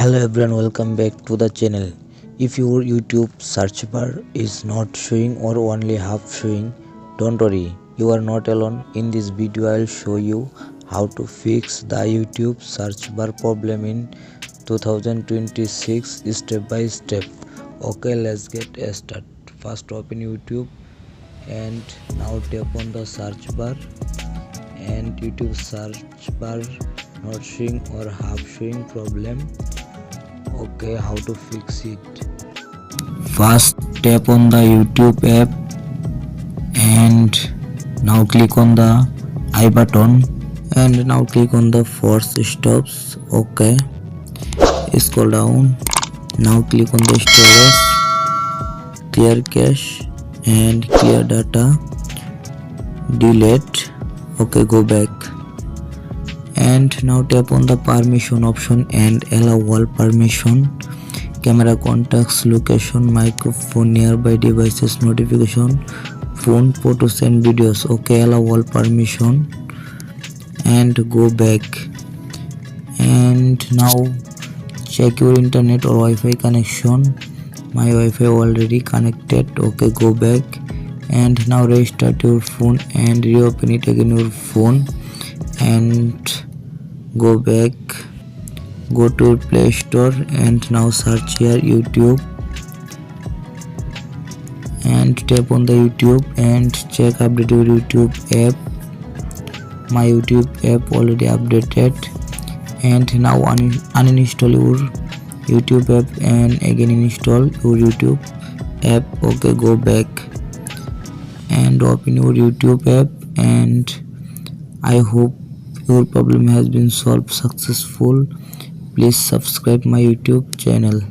Hello everyone, welcome back to the channel. If your YouTube search bar is not showing or only half showing, don't worry, you are not alone. In this video I will show you how to fix the YouTube search bar problem in 2026 step by step. Okay, let's get started. First open YouTube and now tap on the search bar, and YouTube search bar not showing or half showing problem. Okay, how to fix it? First tap on the YouTube app and now click on the I button and now click on the force stops. Okay, scroll down, now click on the storage, clear cache and clear data, delete. Okay, go back and now tap on the permission option and allow all permission: camera, contacts, location, microphone, nearby devices, notification, phone, photos and videos. Okay, allow all permission and go back, and now check your internet or Wi-Fi connection. My Wi-Fi already connected. Okay, go back and now restart your phone and reopen it again your phone and go back, go to Play Store and now search here YouTube and tap on the YouTube and check update your YouTube app. My YouTube app already updated, and now uninstall your YouTube app and again install your YouTube app. Okay, go back and open your YouTube app, and I hope your problem has been solved successful. Please subscribe my YouTube channel.